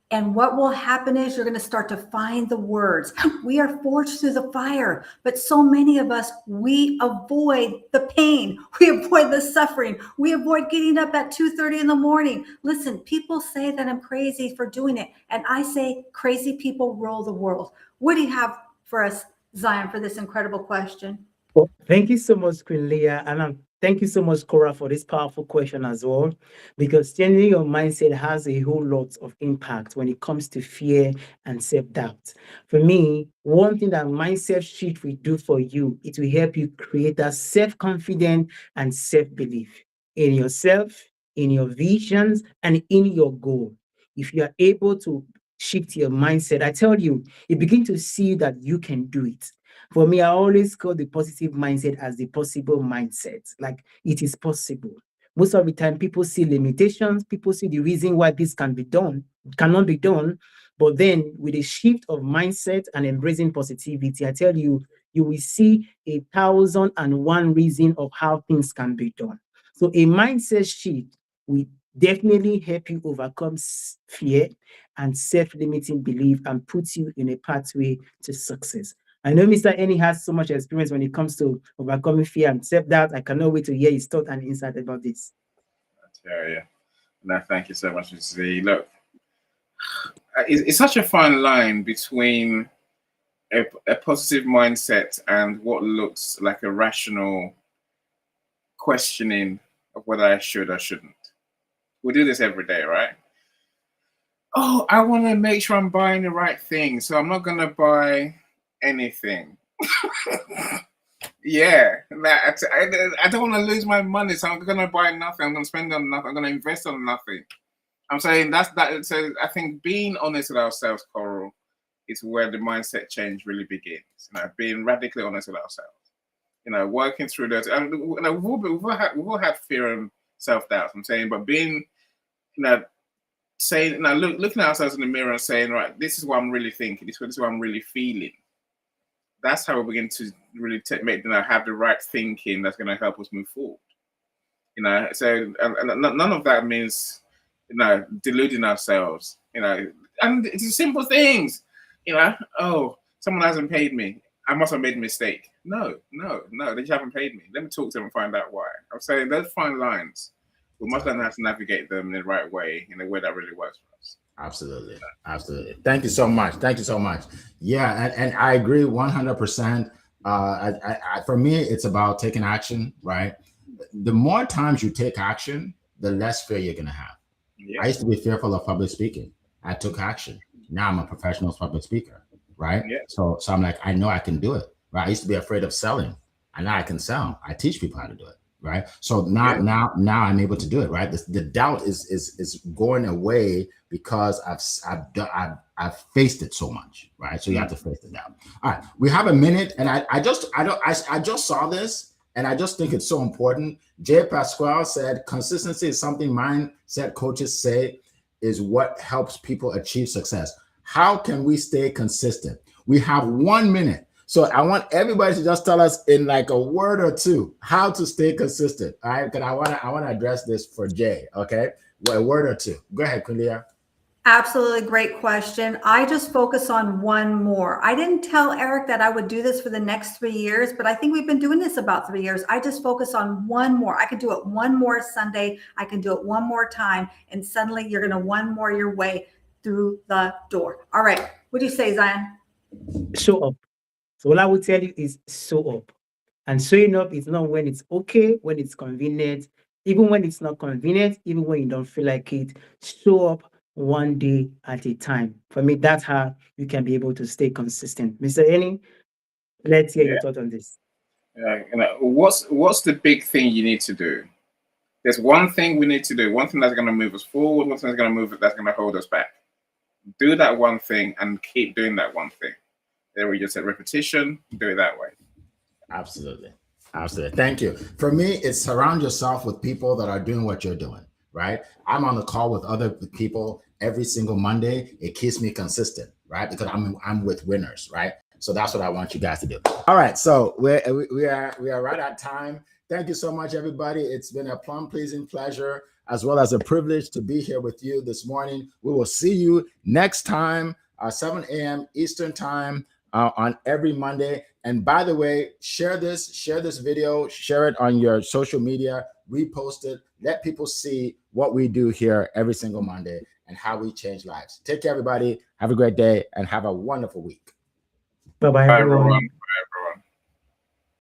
And what will happen is you're going to start to find the words. We are forged through the fire, but so many of us, we avoid the pain. We avoid the suffering. We avoid getting up at 2:30 in the morning. Listen, people say that I'm crazy for doing it. And I say crazy people rule the world. What do you have for us, Zion, for this incredible question? Well, thank you so much, Queen Leah. And thank you so much, Cora, for this powerful question as well, because changing your mindset has a whole lot of impact when it comes to fear and self-doubt. For me, one thing that mindset shift will do for you, it will help you create that self-confidence and self-belief in yourself, in your visions, and in your goal. If you are able to shift your mindset, I tell you, you begin to see that you can do it. For me, I always call the positive mindset as the possible mindset. Like, it is possible. Most of the time, people see limitations. People see the reason why this cannot be done. But then with a shift of mindset and embracing positivity, I tell you, you will see 1,001 reasons of how things can be done. So a mindset shift will definitely help you overcome fear and self-limiting belief and put you in a pathway to success. I know Mr. Eni has so much experience when it comes to overcoming fear and self-doubt. I cannot wait to hear his thought and insight about this. Yeah. No, thank you so much, Mr. Z. Look, it's such a fine line between a positive mindset and what looks like a rational questioning of whether I should or shouldn't. We do this every day, right? Oh, I want to make sure I'm buying the right thing, so I'm not going to buy anything. Yeah, I don't want to lose my money, so I'm going to buy nothing. I'm going to spend on nothing. I'm going to invest on nothing. I'm saying that. So I think being honest with ourselves, Coral, is where the mindset change really begins. Being radically honest with ourselves. Working through those. We've all had fear and self-doubt. I'm saying, but being, saying, looking at ourselves in the mirror and saying, right, this is what I'm really thinking. This is what I'm really feeling. That's how we begin to really have the right thinking that's going to help us move forward. So and none of that means deluding ourselves. And it's simple things. Oh, someone hasn't paid me. I must have made a mistake. No, they just haven't paid me. Let me talk to them and find out why. I'm saying those fine lines, we must learn how to navigate them in the right way, in a way that really works for us. Absolutely. Thank you so much. Yeah, and I agree 100%. For me, it's about taking action, right? The more times you take action, the less fear you're going to have. Yeah. I used to be fearful of public speaking. I took action. Now I'm a professional public speaker, right? Yeah. So I'm like, I know I can do it, right? I used to be afraid of selling, and now I can sell. I teach people how to do it, right? So now I'm able to do it, right? The doubt is going away because I've faced it so much, right? So you have to face the doubt. All right, we have a minute, and I just saw this, and I just think it's so important. Jay Pasquale said, consistency is something mindset coaches say is what helps people achieve success. How can we stay consistent? We have 1 minute. So I want everybody to just tell us in like a word or two how to stay consistent. All right, because I want to address this for Jay. Okay, a word or two. Go ahead, Quinlia. Absolutely great question. I just focus on one more. I didn't tell Eric that I would do this for the next 3 years, but I think we've been doing this about 3 years. I just focus on one more. I can do it one more Sunday. I can do it one more time, and suddenly you're going to one more your way through the door. All right. What do you say, Zion? Show up. So all I will tell you is show up. And showing up is not when it's okay, when it's convenient, even when it's not convenient, even when you don't feel like it. Show up one day at a time. For me, that's how you can be able to stay consistent. Mr. Eni, let's hear your thought on this. What's the big thing you need to do? There's one thing we need to do, one thing that's going to move us forward, one thing that's going to hold us back. Do that one thing and keep doing that one thing. There we just said repetition, do it that way. Absolutely. Thank you. For me, it's surround yourself with people that are doing what you're doing, right? I'm on the call with other people every single Monday. It keeps me consistent, right? Because I'm with winners, right? So that's what I want you guys to do. All right. So we are right at time. Thank you so much, everybody. It's been a plum-pleasing pleasure as well as a privilege to be here with you this morning. We will see you next time, 7 a.m. Eastern time on every Monday. And by the way, share this video, share it on your social media, repost it, let people see what we do here every single Monday and how we change lives. Take care, everybody. Have a great day and have a wonderful week. Bye-bye, everyone.